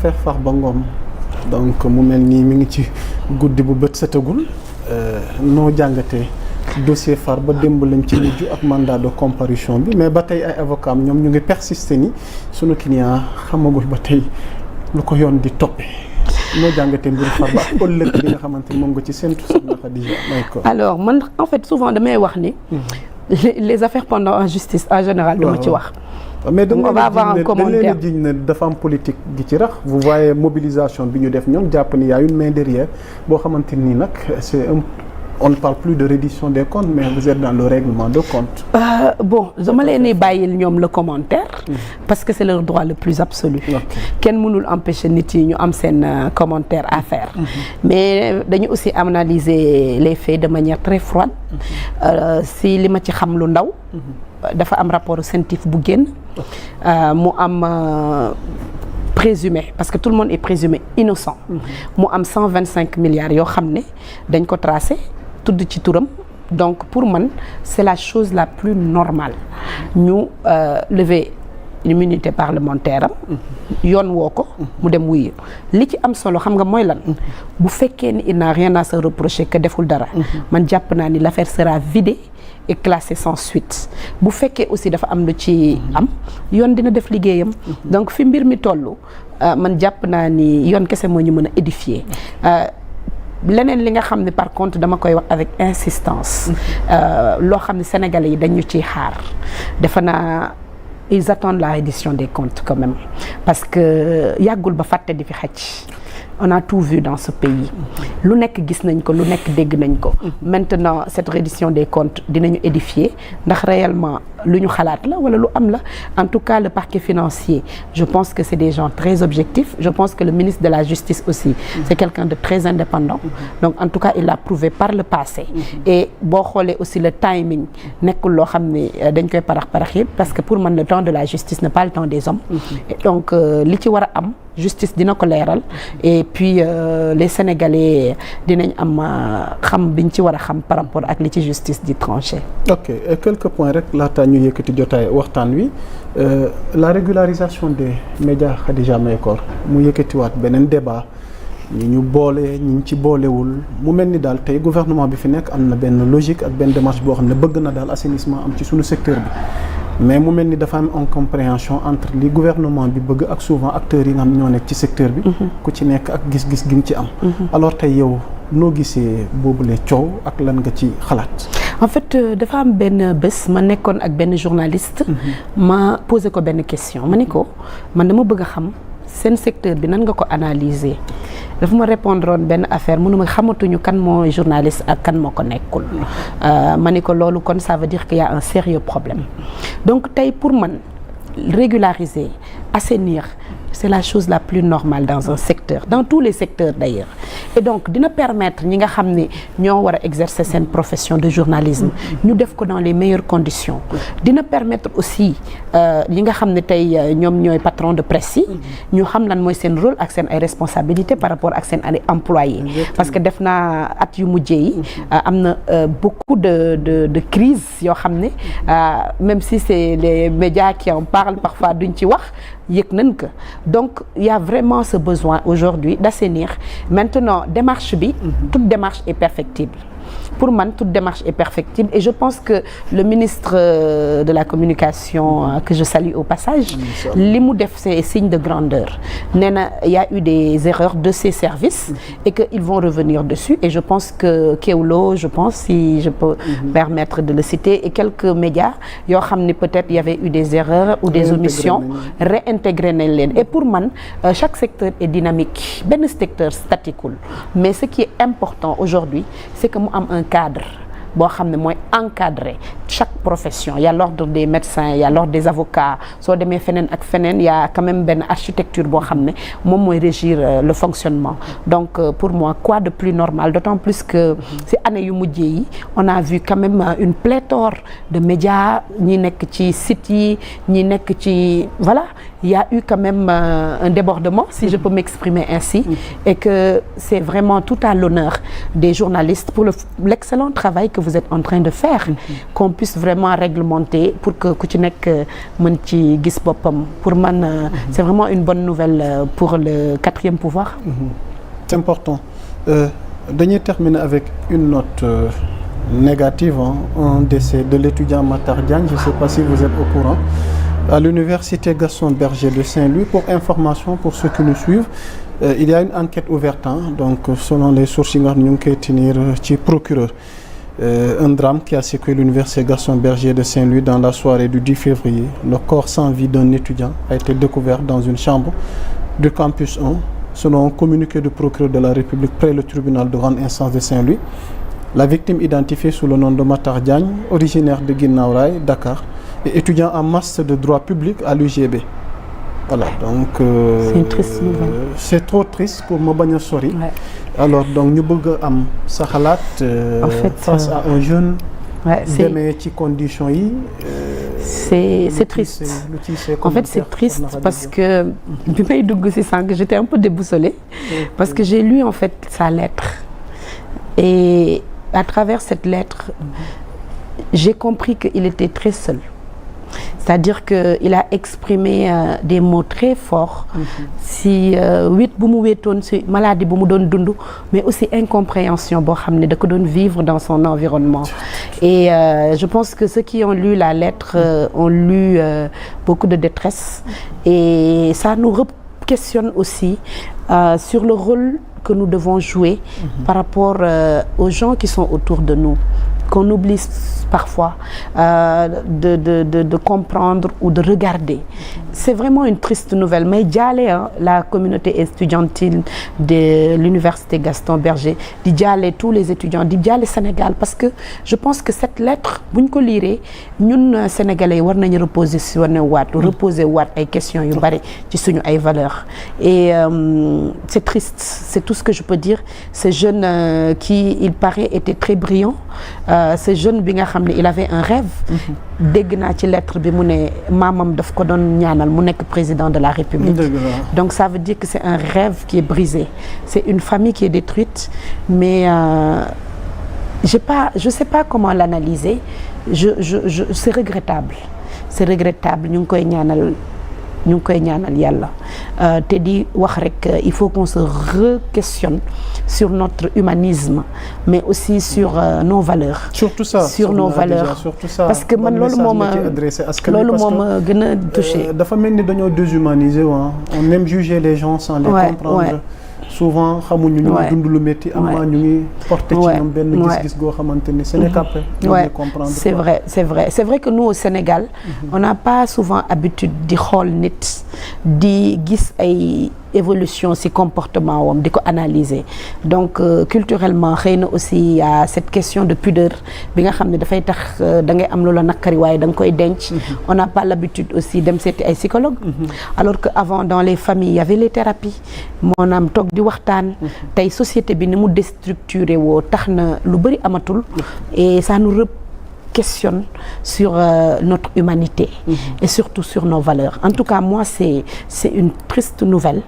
affaire Farba Ngom donc mu mel nii mi ngi ci guddi bu bët setagul noo jàngatee dossier Farba démb lañ ci mujj ak mandat de comparution bi mais ba tey ay avocat am ñoom ñu ngi persister ni sunu client xamagul ba tey lu ko yoon di toppee noo jàngatee mbiru Farba ak ëllëg bi nga xamante ni moom nga ci séntu soxna Khadija may ko. alors man en fait souvent damay wax ni. les affaires pendant en justice en général. dama ci wax. mais dañ leen a jiñ ne dafa am politique gi ci rax vous voyez mobilisation bi ñu def ñoom jàpp ni y a une main derrière boo xamante ni nag c'est on ne parle plus de reddition des comptes mais vous êtes dans le règlement de compte. bon dama leen di bàyyil ñoom le commentaire. parce que c'est leur droit le plus absolu. kenn mënul empêcher nit yi ñu am seen commentaire à faire. mais dañu aussi analyser les faits de manière très froide. si li ma ci xam lu ndaw. dafa am rapport CENTIF bu génn. mu am. présumé parce que tout le monde est présumé innocent. mu am 125 milliards yoo xam ne dañ ko tracé tudd ci turam donc pour man c'est la chose la plus normale ñu lever l'immunité parlementaire am yoon woo ko mu dem wuyu li ci am solo xam nga mooy lan bu fekkee ni il n'a rien à se reprocher que deful dara man jàpp naa ni l'affaire sera vidée et classée sans suite bu fekkee aussi dafa am lu ci am yoon dina def liggéeyam donc fi mbir mi toll man jàpp naa ni yoon kese moo ñu mën a édifier leneen li nga xam ne par contre dama koy wax avec insistance loo xam ne sénégalais yi dañu ciy xaar defe naa ils attendent la reddition des comptes quand même parce que yàggul ba fàtte di fi xaj on a tout vu dans ce pays lu nekk gis nañ ko lu nekk dégg nañ ko maintenant cette reddition des comptes dinañu édifier ndax réellement lu ñu xalaat la wala lu am la en tout cas le parquet financier je pense que c'est des gens très objectifs je pense que le ministre de la justice aussi c'est quelqu'un de très indépendant donc en tout cas il l'a prouvé par le passé et boo xoolee aussi le timing nekkul loo xam ne dañ koy parax yi parce que pour man le temps de la justice n'est pas le temps des hommes et donc li ci war a am justice dina ko leeral et puis les Sénégalais dinañ am xam biñ ci war a xam par rapport ak li ci justice di trancher. Ok et quelques points rek laata ñu yëkkati jotaay waxtaan wi la régularisation des médias Khadija Mahécor mu yëkkatiwaat beneen débat ñu boole ñu ci boolewul mu mel ni daal tey gouvernement bi fi nekk am na benn logique ak benn démarche boo xam ne bëgg na daal assainissement am ci suñu secteur bi. mais mu mel ni dafa am incompréhension entre li gouvernement bi bëgg ak souvent acteurs yi nga xam ñoo nekk ci secteur bi ku ci nekk ak gis-gis gi nga ci am alors tey yow noo gisee boobule coow ak lan nga ci xalaat en fait dafa am benn bés ma nekkoon ak benn journaliste ma posé ko benn question ma ni ko man dama bëgg a xam seen secteur bi nan nga ko analyser dafa ma répondre woon benn affaire mënuma xamatuñu kan mooy journaliste ak kan moo ko nekkul ma ni ko loolu kon ça veut dire qu'il y a un sérieux problème donc tey pour man régulariser assainir c'est la chose la plus normale dans un secteur dans tous les secteurs d'ailleurs et donc dina permettre ñi nga xam ne ñoo war a exercer seen profession de journalisme ñu def ko dans les meilleures conditions dina permettre aussi ñi nga xam ne tey ñoom ñooy patron de presse yi ñu xam lan mooy seen rôle ak seen ay responsabilités par rapport ak seen ay employés parce que def naa at yu mujjee yi am na beaucoup de crises yoo xam ne même si c'est les médias qui en parlent parfois duñ ci wax yëg nañ ko donc il y a vraiment ce besoin aujourd'hui d'assainir maintenant démarche bi toute démarche est perfectible pour man toute démarche est perfectible et je pense que le ministre de la communication que je salue au passage li mu def c'est signe de grandeur nee na il y a eu des erreurs de ces services et que ils vont revenir dessus et je pense que Kewlo je pense si je peux permettre de le citer et quelques médias yoo xam ne peut-être il y avait eu des erreurs ou des omissions réintégrer nañ leen et pour man chaque secteur est dynamique benn secteur statiqueul mais ce qui est important aujourd'hui c'est que mu am un cadre boo xam ne mooy encadrer chaque profession il y a l'ordre des médecins il y a l'ordre des avocats soo demee feneen ak feneen il y a quand même benn architecture boo xam ne moom mooy régir le fonctionnement donc pour moi quoi de plus normal d'autant plus que ci année yu mujjee yi on a vu quand même une pléthore de médias ñi nekk ci sites yi ñi nekk ci voilà il y a eu quand même un débordement si je peux m'exprimer ainsi et que c'est vraiment tout à l'honneur des journalistes pour l'excellent travail que vous êtes en train de faire qu'on puisse vraiment vraiment réglementé pour que ku ci nekk mën ci gis boppam pour man c'est vraiment une bonne nouvelle pour le quatrième pouvoir. C'est important. Dañuy terminer avec une note négative, un décès de l'étudiant Matar Diagne, je ne sais pas si vous êtes au courant, à l'université Gaston Berger de Saint-Louis. Pour information, pour ceux qui nous suivent, il y a une enquête ouverte, donc selon les sources yi nga xam ne ñu ngi koy tenir ci procureur. Un drame qui a secoué l'université Gaston Berger de Saint-Louis dans la soirée du 10 février. Le corps sans vie d'un étudiant a été découvert dans une chambre du campus 1. Selon un communiqué du procureur de la République près le tribunal de grande instance de Saint-Louis, la victime identifiée sous le nom de Matar Diagne, originaire de Guinaw Rail, Dakar, et étudiant en master de droit public à l'UGB. Voilà, donc c'est une triste nouvelle. C'est trop triste pour ma bañ a sori. Ouais. Alors donc ñu bëgg a am sa xalaat en fait, face à un jeune demee ci conditions yi. C'est triste. En fait, c'est triste parce que bi may dugg ci sànq j'étais un peu déboussolée parce que j'ai lu en fait sa lettre et à travers cette lettre j'ai compris qu'il était très seul. C'est-à-dire qu'il a exprimé des mots très forts si wéet bu mu wéetoon si maladie bu mu doon dund mais aussi incompréhension boo xam ne da ko doon vivre dans son environnement et je pense que ceux qui ont lu la lettre ont lu beaucoup de détresse et ça nous questionne aussi sur le rôle que nous devons jouer par rapport aux gens qui sont autour de nous, qu'on oublie parfois de comprendre ou de regarder. C'est vraiment une triste nouvelle, mais jaale la communauté estudiantine de l'université Gaston Berger, di jaale tous les étudiants, di jaale Sénégal, parce que je pense que cette lettre bu ñu ko liiree ñun Sénégalais yi war nañu reposer waat ay questions yu bari ci suñu ay valeurs et c'est triste, c'est tout ce que je peux dire. Ce jeune qui il paraît était très brillant, ce jeune bi nga xam ne il avait un rêve. dégg naa ci lettre bi mu ne maamam daf ko doon ñaanal mu nekk président de la République. Donc ça veut dire que c'est un rêve qui est brisé, c'est une famille qui est détruite, mais je sais pas comment l'analyser. C'est regrettable ñu ngi koy ñaanal yàlla te di wax rek il faut qu'on se re-questionne sur notre humanisme mais aussi sur nos valeurs. Surtout ça, sur nos valeurs. Surtout ça, parce que man loolu moo ma gën a touché. Dafa mel ni dañoo déshumaniser on aime juger les gens sans les comprendre. Souvent xamuñu ñu dund lu métti am ñu ngi porter ci ñoom benn gis-gis goo xamante ni ce n'est qu'après ñu comprendre. C'est vrai que nous au Sénégal on n'a pas souvent habitude di xool nit di gis ay évolution ci comportement wam di ko analyser donc culturellement xëy na aussi il y a cette question de pudeur bi nga xam ne dafay tax da ngay am loola nakari waaye da nga koy denc. On n'a pas l'habitude aussi dem seeti ay psychologue alors que avant dans les familles il y avait les thérapies maanaam toog di waxtaan. Tey société bi ni mu déstructuré woo tax na lu bari amatul et ça nous questionne sur notre humanité et surtout sur nos valeurs. En tout cas moi c'est une triste nouvelle.